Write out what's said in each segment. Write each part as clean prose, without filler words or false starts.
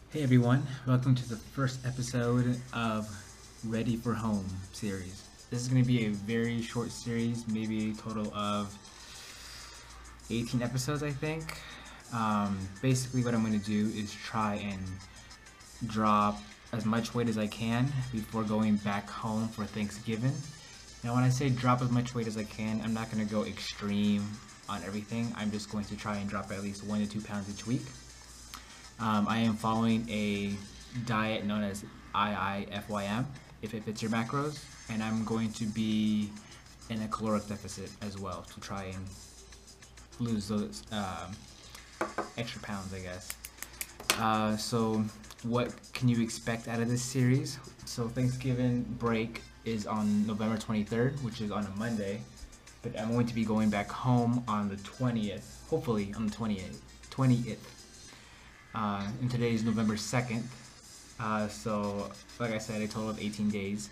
Hey everyone, welcome to the first episode of Ready for Home series. This is going to be a very short series, maybe a total of 18 episodes, I think. Basically what I'm going to do is try and drop as much weight as I can before going back home for Thanksgiving. Now when I say drop as much weight as I can, I'm not going to go extreme on everything. I'm just going to try and drop at least 1 to 2 pounds each week. I am following a diet known as IIFYM, if it fits your macros, and I'm going to be in a caloric deficit as well to try and lose those extra pounds, I guess. So what can you expect out of this series? So Thanksgiving break is on November 23rd, which is on a Monday, but I'm going to be going back home on the 20th, hopefully on the 20th. And today is November 2nd, so like I said, a total of 18 days,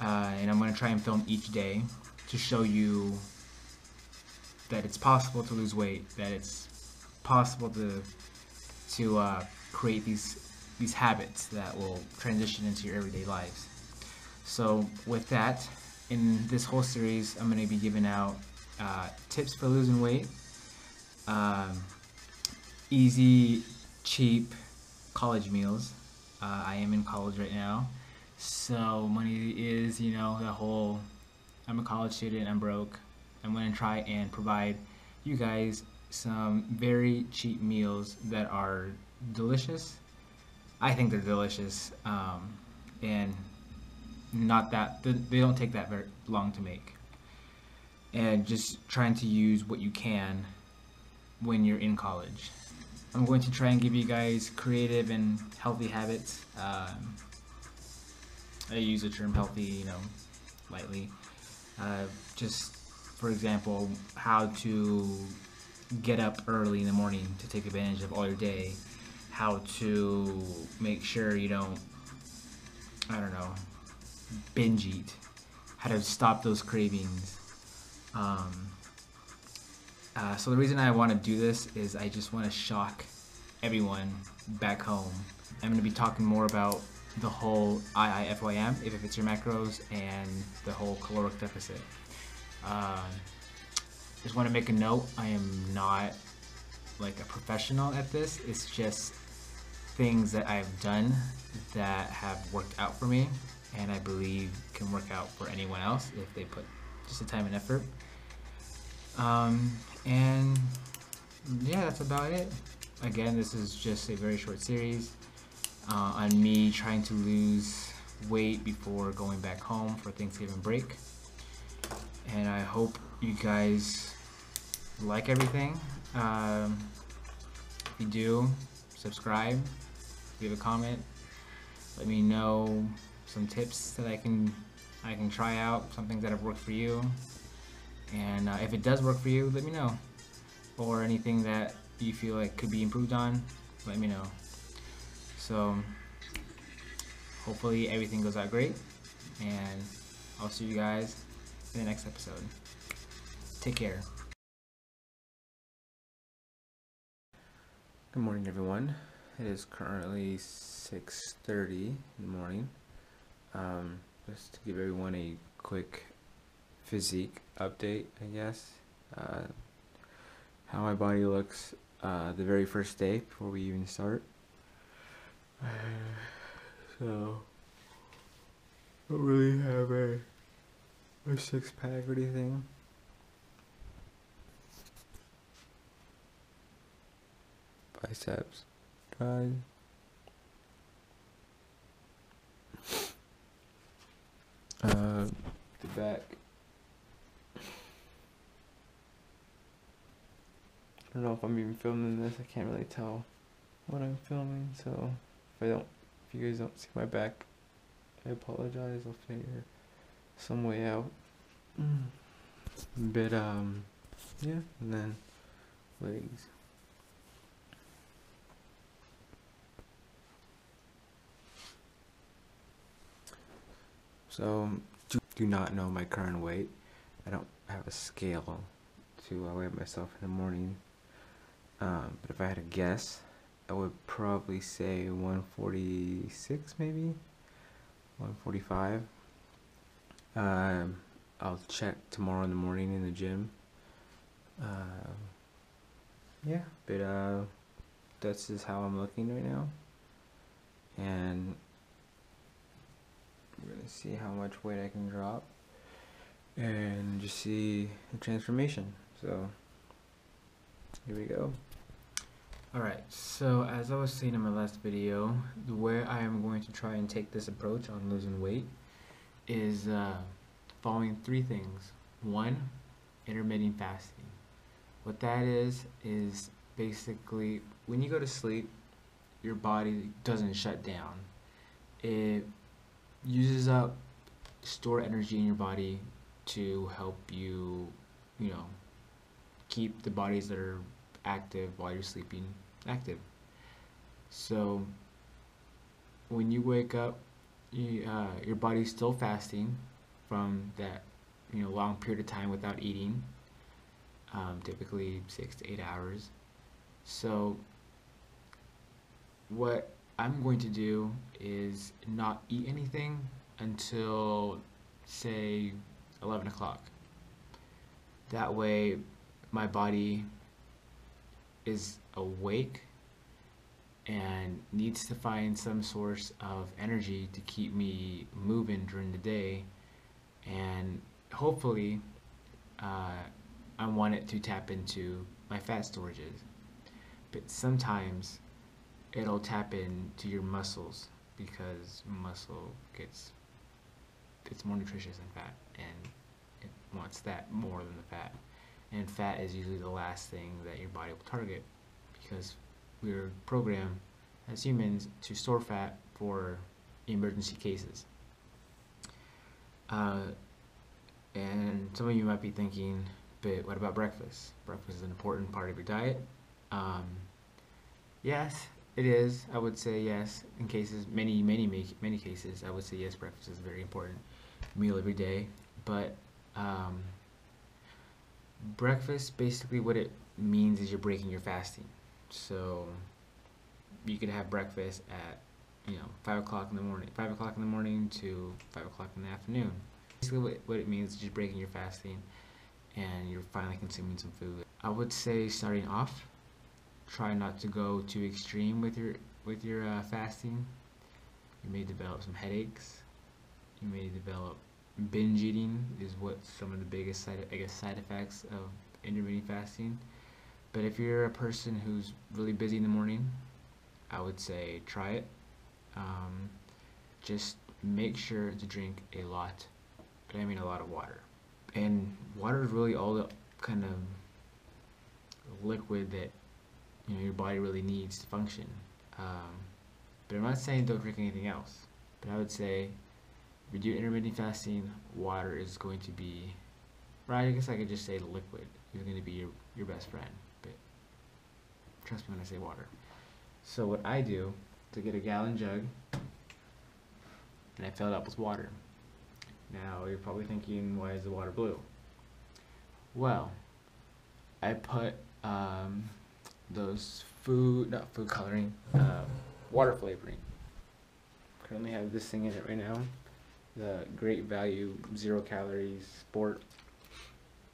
and I'm going to try and film each day to show you that it's possible to lose weight, that it's possible to create these habits that will transition into your everyday lives. So with that, in this whole series, I'm going to be giving out tips for losing weight, easy, cheap college meals. I am in college right now, so money is, the whole, I'm a college student, I'm broke. I'm going to try and provide you guys some very cheap meals that are delicious. I think they're delicious, and not that, they don't take that very long to make. And just trying to use what you can when you're in college. I'm going to try and give you guys creative and healthy habits. I use the term healthy, lightly. Just, for example, how to get up early in the morning to take advantage of all your day. How to make sure you don't, binge eat. How to stop those cravings. So the reason I want to do this is I just want to shock everyone back home. I'm going to be talking more about the whole IIFYM, if it fits your macros, and the whole caloric deficit. Just want to make a note, I am not like a professional at this. It's just things that I've done that have worked out for me, and I believe can work out for anyone else if they put just the time and effort. And yeah, that's about it. Again, this is just a very short series on me trying to lose weight before going back home for Thanksgiving break. And I hope you guys like everything. If you do, subscribe, leave a comment, let me know some tips that I can try out, some things that have worked for you. And if it does work for you, let me know. Or anything that you feel like could be improved on, let me know. So hopefully everything goes out great, and I'll see you guys in the next episode. Take care. Good morning, everyone. It is currently 6:30 in the morning. Just to give everyone a quick physique update, I guess. How my body looks the very first day before we even start. So, don't really have a six-pack or anything. Biceps dry. The back. I don't know if I'm even filming this. I can't really tell what I'm filming, so if you guys don't see my back, I apologize. I'll figure some way out. But yeah, and then legs. So do not know my current weight. I don't have a scale to weigh myself in the morning. But if I had to guess, I would probably say 146, maybe 145. I'll check tomorrow in the morning in the gym. Yeah, but that's just how I'm looking right now, and we're gonna see how much weight I can drop, and just see the transformation. So here we go. Alright, so as I was saying in my last video, the way I am going to try and take this approach on losing weight is following 3 things. 1, intermittent fasting. What that is basically when you go to sleep, your body doesn't shut down. It uses up stored energy in your body to help you, keep the bodies that are active while you're sleeping active. So when you wake up, your body's still fasting from that long period of time without eating, typically 6 to 8 hours. So what I'm going to do is not eat anything until, say, 11 o'clock. That way my body is awake and needs to find some source of energy to keep me moving during the day, and hopefully I want it to tap into my fat storages. But sometimes it'll tap into your muscles because muscle gets it's more nutritious than fat, and it wants that more than the fat. And fat is usually the last thing that your body will target, because we're programmed as humans to store fat for emergency cases. And some of you might be thinking, but what about breakfast? Breakfast is an important part of your diet. Yes, it is. I would say yes. In cases, many cases, I would say yes. Breakfast is a very important meal every day. But breakfast, basically, what it means is you're breaking your fasting. So you could have breakfast at 5 o'clock in the morning, 5 o'clock in the morning to 5 o'clock in the afternoon. Basically, what it means is just breaking your fasting, and you're finally consuming some food. I would say starting off, try not to go too extreme with your fasting. You may develop some headaches. You may develop binge eating, is what some of the biggest side effects of intermittent fasting. But if you're a person who's really busy in the morning, I would say try it. Just make sure to drink a lot, but I mean a lot of water. And water is really all the kind of liquid that your body really needs to function. But I'm not saying don't drink anything else. But I would say if you do intermittent fasting, water is going to be, right? I guess I could just say the liquid is going to be your best friend. But trust me when I say water. So what I do to get a gallon jug, and I fill it up with water. Now you're probably thinking, why is the water blue? Well, I put those not food coloring, water flavoring. Currently have this thing in it right now, the Great Value 0 calories sport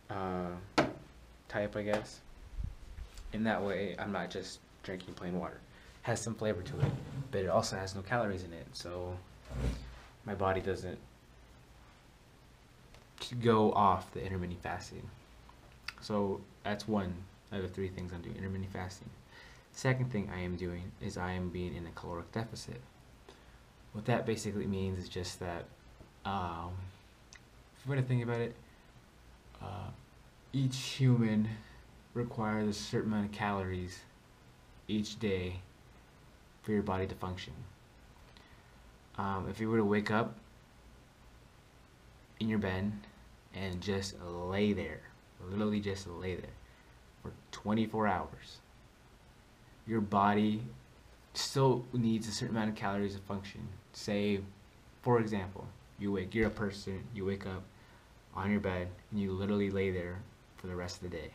type, I guess. In that way, I'm not just drinking plain water. It has some flavor to it, but it also has no calories in it, so my body doesn't go off the intermittent fasting. So that's one out of 3 things I'm doing, intermittent fasting. Second thing I am doing is I am being in a caloric deficit. What that basically means is just that, if you want to think about it, each human requires a certain amount of calories each day for your body to function. If you were to wake up in your bed and just lay there, literally just lay there for 24 hours, your body still needs a certain amount of calories to function. Say, for example, you're a person, you wake up on your bed, and you literally lay there for the rest of the day.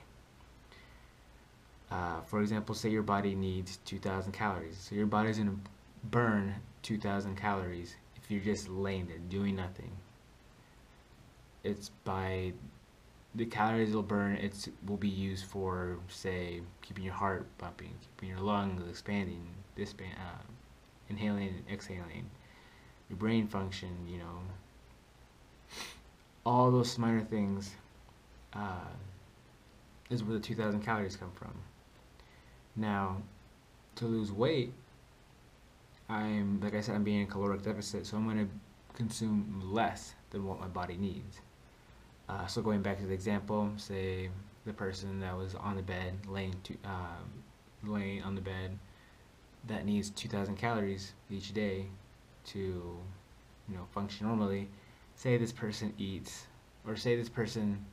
For example, say your body needs 2,000 calories. So your body's going to burn 2,000 calories if you're just laying there doing nothing. It's by the calories it'll burn, it will be used for, say, keeping your heart pumping, keeping your lungs expanding, inhaling and exhaling, your brain function, all those minor things is where the 2,000 calories come from. Now, to lose weight, like I said, I'm being in a caloric deficit, so I'm going to consume less than what my body needs. So going back to the example, say the person that was on the bed, laying on the bed, that needs 2,000 calories each day to, function normally. Say this person eats, or say this person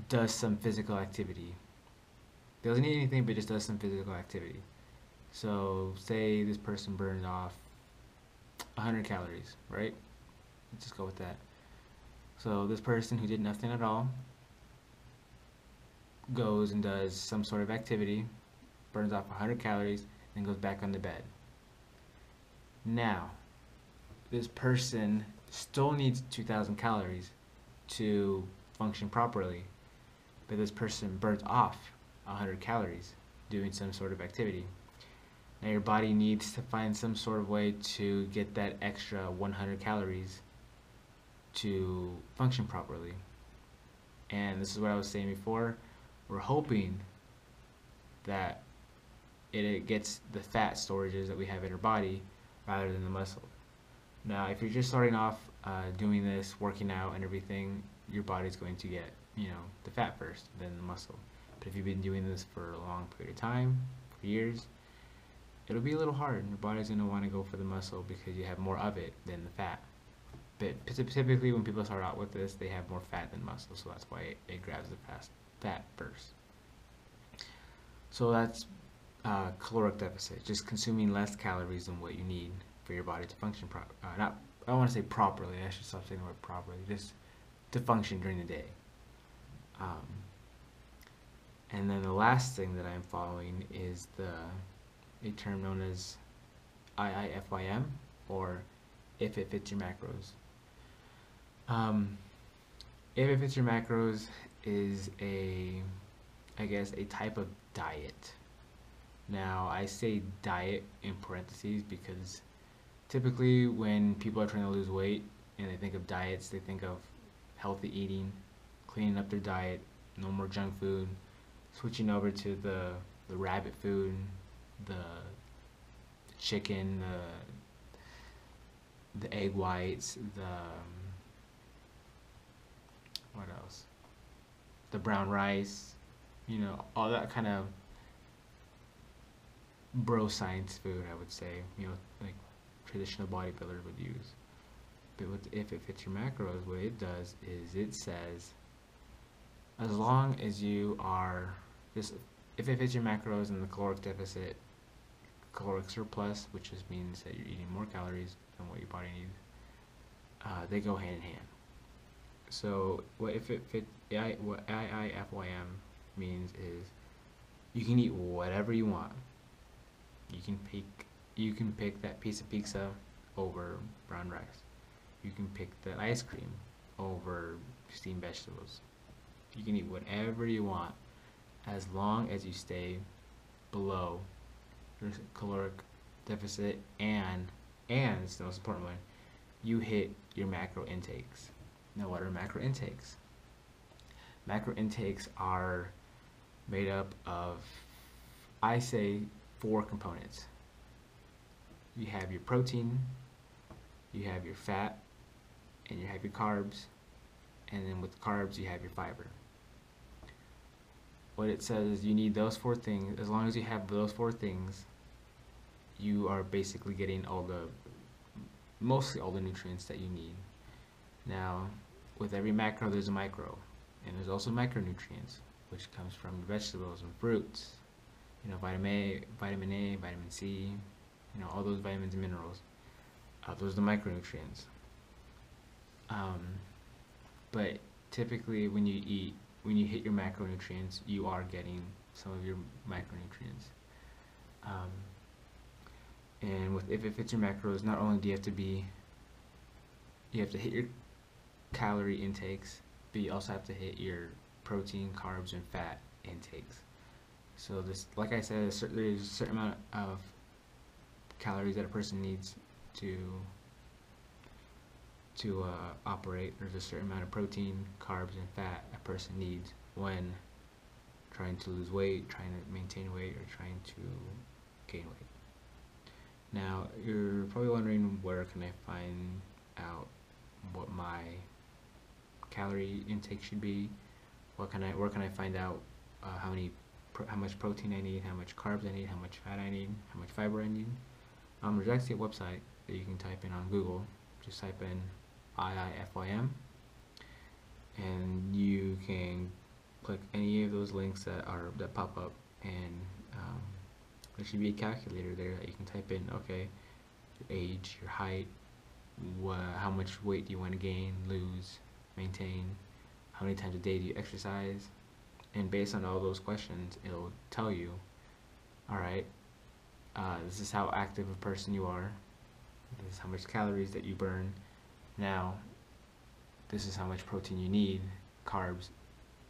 does some physical activity. Doesn't eat anything, but just does some physical activity. So say this person burns off 100 calories, right? Let's just go with that. So this person who did nothing at all goes and does some sort of activity, burns off 100 calories, and goes back on the bed. Now, this person still needs 2,000 calories to function properly, but this person burns off 100 calories doing some sort of activity. Now your body needs to find some sort of way to get that extra 100 calories to function properly. And this is what I was saying before. We're hoping that it gets the fat storages that we have in our body rather than the muscle. Now, if you're just starting off doing this, working out and everything, your body's going to get, the fat first, then the muscle. But if you've been doing this for a long period of time, for years, it'll be a little hard. Your body's going to want to go for the muscle because you have more of it than the fat. But typically when people start out with this, they have more fat than muscle, so that's why it grabs the fat first. So that's caloric deficit, just consuming less calories than what you need for your body to function I don't want to say properly, I should stop saying the word properly, just to function during the day. And then the last thing that I'm following is a term known as IIFYM, or if it fits your macros. If it fits your macros is a type of diet. Now, I say diet in parentheses because typically when people are trying to lose weight and they think of diets, they think of healthy eating, cleaning up their diet, no more junk food, switching over to the rabbit food, the chicken, the egg whites, what else? The brown rice, all that kind of bro science food, I would say, like traditional bodybuilders would use. But if it fits your macros, what it does is it says, as long as you are if it fits your macros in the caloric deficit, caloric surplus, which just means that you're eating more calories than what your body needs, they go hand in hand. So what IIFYM means is you can eat whatever you want. You can pick that piece of pizza over brown rice. You can pick that ice cream over steamed vegetables. You can eat whatever you want as long as you stay below your caloric deficit, and it's the most important one, you hit your macro intakes. Now, what are macro intakes? Macro intakes are made up of, I say, 4 components. You have your protein, you have your fat, and you have your carbs, and then with carbs you have your fiber. What it says is you need those 4 things. As long as you have those 4 things, you are basically getting mostly all the nutrients that you need. Now, with every macro there's a micro, and there's also micronutrients, which comes from vegetables and fruits. Vitamin A, vitamin C, all those vitamins and minerals. Those are the micronutrients. But typically when you hit your macronutrients, you are getting some of your micronutrients. And if it fits your macros, not only do you have to hit your calorie intakes, but you also have to hit your protein, carbs, and fat intakes. So this, like I said, there's a certain amount of calories that a person needs to operate. There's a certain amount of protein, carbs, and fat a person needs when trying to lose weight, trying to maintain weight, or trying to gain weight. Now, you're probably wondering, where can I find out what my calorie intake should be? Where can I find out how much protein I need, how much carbs I need, how much fat I need, how much fiber I need? There's actually a website that you can type in on Google. Just type in IIFYM, and you can click any of those links that pop up, and there should be a calculator there that you can type in, okay, your age, your height, how much weight do you want to gain, lose, maintain, how many times a day do you exercise, and based on all those questions, it'll tell you, alright, this is how active a person you are, this is how much calories that you burn, now this is how much protein you need, carbs,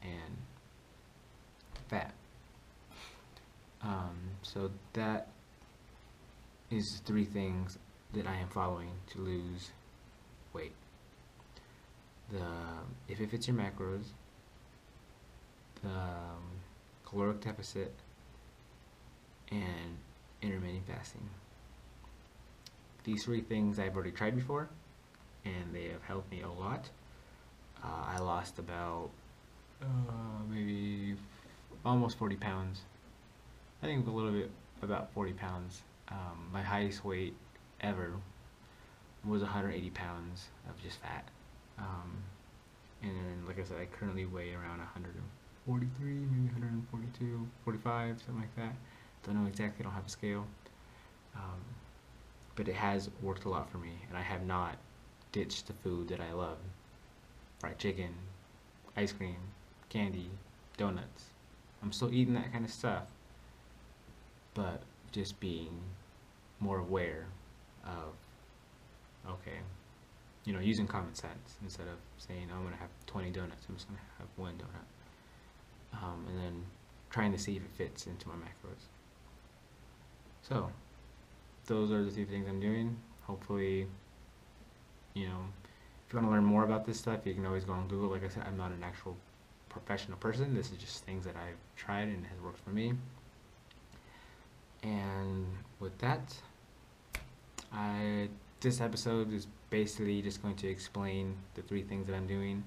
and fat. So that is 3 things that I am following to lose weight. If it fits your macros, the caloric deficit, and intermittent fasting. These 3 things I've already tried before, and they have helped me a lot. I lost about maybe almost 40 pounds. I think a little bit, about 40 pounds. My highest weight ever was 180 pounds of just fat. And then, like I said, I currently weigh around 143, maybe 142, 45, something like that. Don't know exactly, don't have a scale. But it has worked a lot for me, and I have not ditched the food that I love. Fried chicken, ice cream, candy, donuts. I'm still eating that kind of stuff, but just being more aware of, okay, using common sense instead of saying, I'm going to have 20 donuts, I'm just going to have 1 donut. And then trying to see if it fits into my macros. So, those are the 2 things I'm doing. Hopefully, if you want to learn more about this stuff, you can always go on Google. Like I said, I'm not an actual professional person. This is just things that I've tried and has worked for me. And with that, this episode is basically just going to explain the 3 things that I'm doing,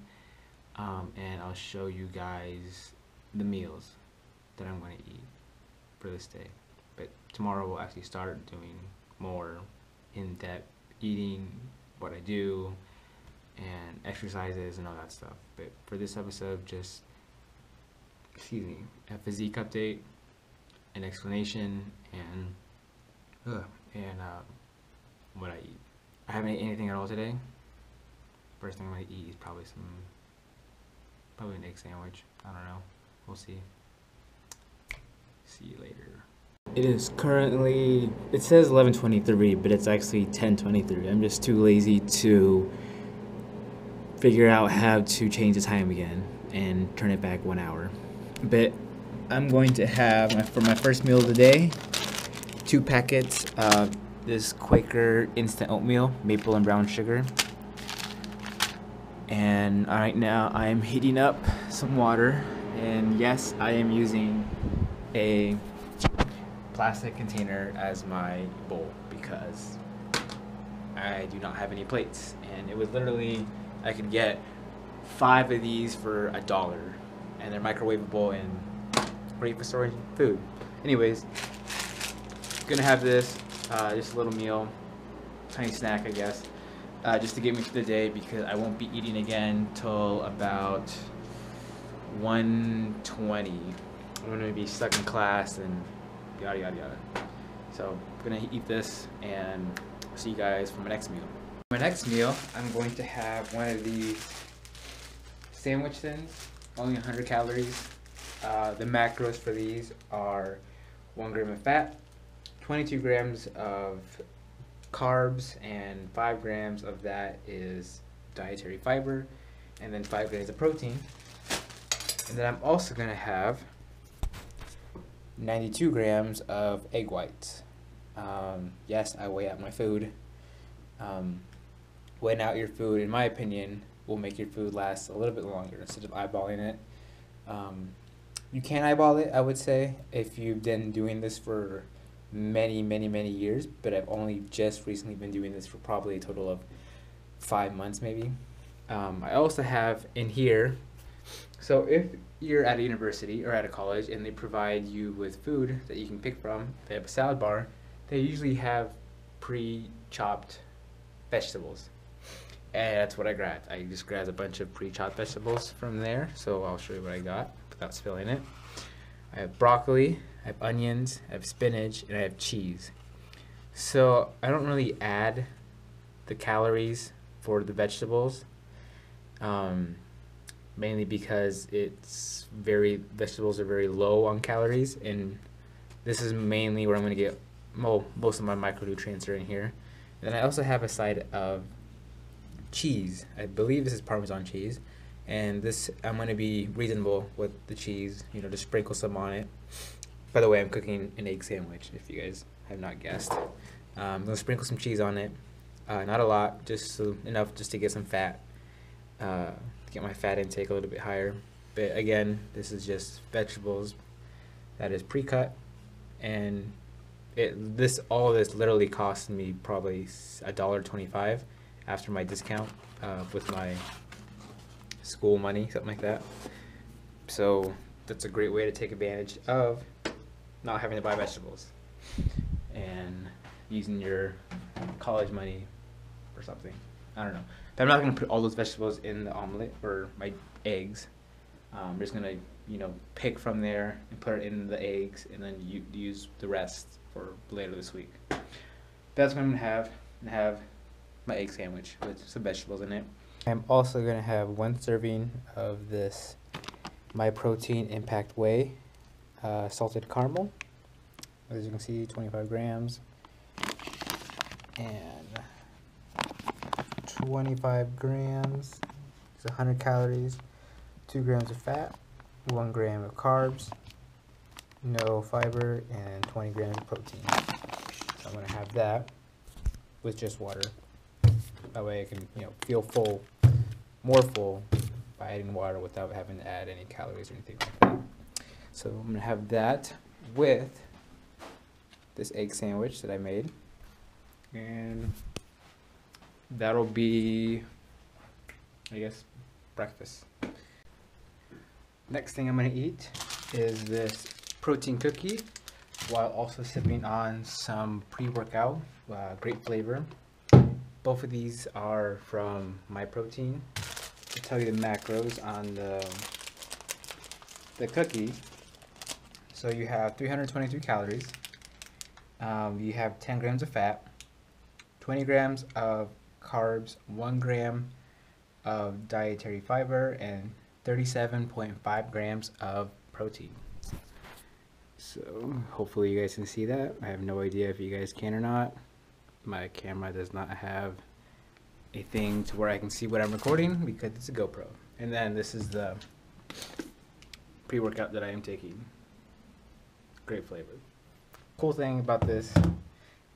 and I'll show you guys the meals that I'm going to eat for this day. But tomorrow we'll actually start doing more in-depth eating, what I do, and exercises and all that stuff. But for this episode, just, a physique update, an explanation, and what I eat. I haven't ate anything at all today. First thing I'm gonna eat is probably an egg sandwich. I don't know. We'll see. See you later. It is currently, it says 11:23, but it's actually 10:23. I'm just too lazy to figure out how to change the time again and turn it back 1 hour. But I'm going to have, for my first meal of the day, 2 packets of this Quaker instant oatmeal, maple and brown sugar. And right now I'm heating up some water, and yes, I am using a plastic container as my bowl because I do not have any plates, and it was literally, I could get 5 of these for $1, and they're microwavable and great for storing food. Anyways, gonna have this, just a little meal, tiny snack I guess, just to get me through the day because I won't be eating again till about 1:20. I'm gonna be stuck in class and yada yada yada. So I'm gonna eat this and see you guys for my next meal. My next meal, I'm going to have one of these sandwich thins, only 100 calories. The macros for these are 1 gram of fat, 22 grams of carbs, and 5 grams of that is dietary fiber, and then 5 grams of protein. And then I'm also going to have 92 grams of egg whites. Yes, I weigh out my food. Weighing out your food, in my opinion, will make your food last a little bit longer instead of eyeballing it. You can eyeball it, I would say, if you've been doing this for many years, but I've only just recently been doing this for probably a total of 5 months maybe. I also have in here, so if you're at a university or at a college and they provide you with food that you can pick from, they have a salad bar, they usually have pre-chopped vegetables. And that's what I grabbed. I just grabbed a bunch of pre-chopped vegetables from there, so I'll show you what I got without spilling it. I have broccoli, I have onions, I have spinach, and I have cheese. So I don't really add the calories for the vegetables, mainly because vegetables are very low on calories, and this is mainly where I'm going to get most of my micronutrients are in here. And then I also have a side of cheese. I believe this is Parmesan cheese, and this I'm going to be reasonable with the cheese, just sprinkle some on it. By the way, I'm cooking an egg sandwich, if you guys have not guessed. I'm going to sprinkle some cheese on it, not a lot, just enough just to get some fat, to get my fat intake a little bit higher. But again, this is just vegetables that is pre-cut, and all this literally cost me probably $1.25 after my discount with my school money, something like that. So that's a great way to take advantage of not having to buy vegetables and using your college money or something. I don't know. But I'm not going to put all those vegetables in the omelet or my eggs. I'm just going to, pick from there and put it in the eggs, and then use the rest for later this week. That's what I'm going to have. Have my egg sandwich with some vegetables in it. I'm also going to have 1 serving of this My Protein Impact Whey salted caramel. As you can see, 25 grams and 25 grams. It's 100 calories, 2 grams of fat, 1 gram of carbs, no fiber, and 20 grams of protein. So I'm going to have that with just water. That way I can, feel full, more full by adding water without having to add any calories or anything like that. So I'm gonna have that with this egg sandwich that I made, and that'll be, I guess, breakfast. Next thing I'm gonna eat is this protein cookie, while also sipping on some pre-workout, great flavor. Both of these are from My Protein. I'll tell you the macros on the cookie. So you have 322 calories. You have 10 grams of fat, 20 grams of carbs, 1 gram of dietary fiber, and 37.5 grams of protein. So hopefully you guys can see that. I have no idea if you guys can or not. My camera does not have a thing to where I can see what I'm recording because it's a GoPro. And then this is the pre-workout that I am taking. Great flavor. Cool thing about this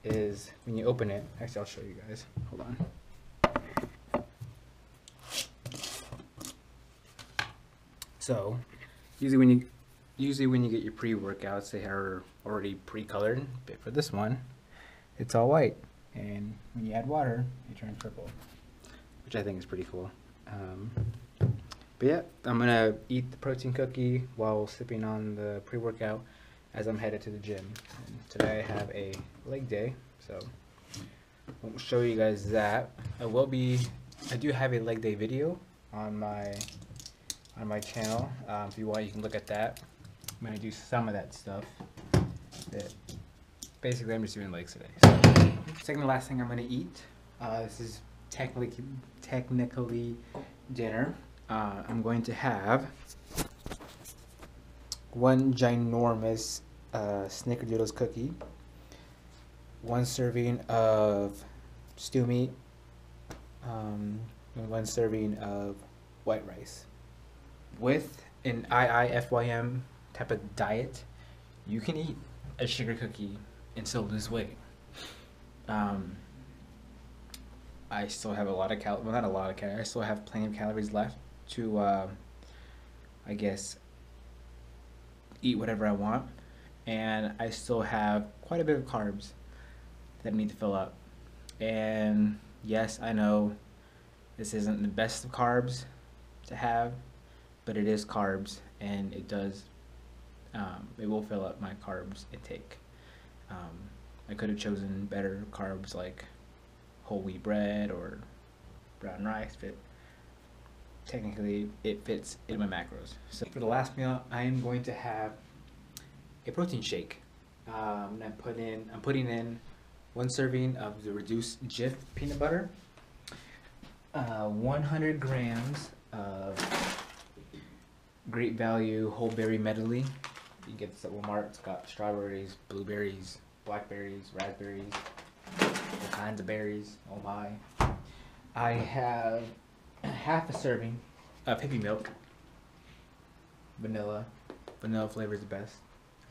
is when you open it, actually I'll show you guys. Hold on. So usually when you get your pre-workouts, they are already pre-colored, but for this one it's all white, and when you add water it turns purple, which I think is pretty cool. But yeah, I'm gonna eat the protein cookie while sipping on the pre-workout as I'm headed to the gym. And today I have a leg day, so I won't show you guys that. I do have a leg day video on my channel. If you want, you can look at that. I'm gonna do some of that stuff. But basically, I'm just doing legs today. So, second to last thing I'm gonna eat. This is technically dinner. I'm going to have one ginormous Snickerdoodles cookie, one serving of stew meat, and one serving of white rice. With an IIFYM type of diet, you can eat a sugar cookie and still lose weight. I still have a lot of well, not a lot of calories. I still have plenty of calories left to, I guess, eat whatever I want, and I still have quite a bit of carbs that I need to fill up. And yes, I know this isn't the best of carbs to have, but it is carbs, and it does. It will fill up my carbs intake. I could have chosen better carbs like whole wheat bread or brown rice, but technically it fits in my macros. So for the last meal, I am going to have a protein shake. I'm putting in one serving of the reduced Jif peanut butter, 100 grams of Great Value whole berry medley. You can get this at Walmart. It's got strawberries, blueberries, blackberries, raspberries, all kinds of berries. Oh my. I have half a serving of hippie milk. Vanilla flavor is the best.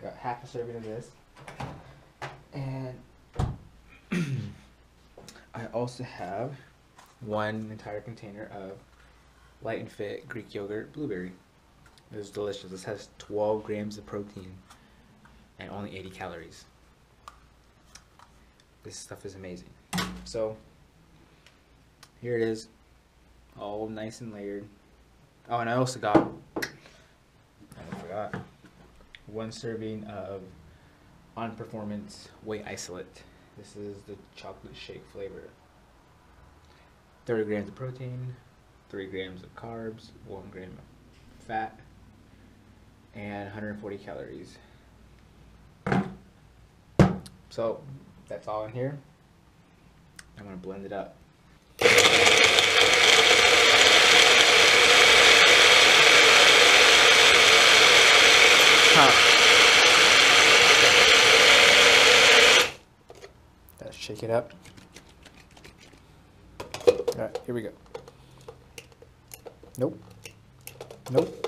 I got half a serving of this. And I also have one entire container of Light and Fit Greek yogurt blueberry. This is delicious. This has 12 grams of protein and only 80 calories. This stuff is amazing. So here it is, all nice and layered. Oh, and I also got, I forgot, one serving of On Performance Whey Isolate. This is the chocolate shake flavor. 30 grams of protein, 3 grams of carbs, 1 gram of fat, and 140 calories. So that's all in here. I'm gonna blend it up. Let's shake it up. Alright, here we go. Nope. Nope.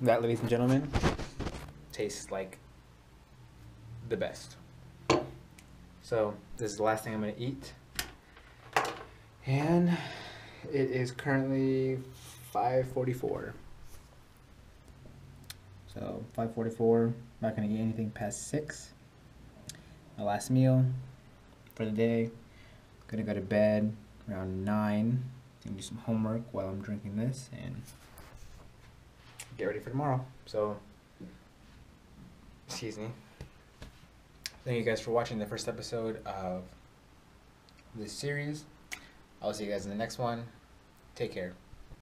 That, ladies and gentlemen, tastes like the best. So this is the last thing I'm going to eat, and it is currently 5:44. So 5:44. Not going to eat anything past 6. My last meal for the day. Going to go to bed around 9. Gonna do some homework while I'm drinking this and get ready for tomorrow. So, excuse me. Thank you guys for watching the first episode of this series. I'll see you guys in the next one. Take care.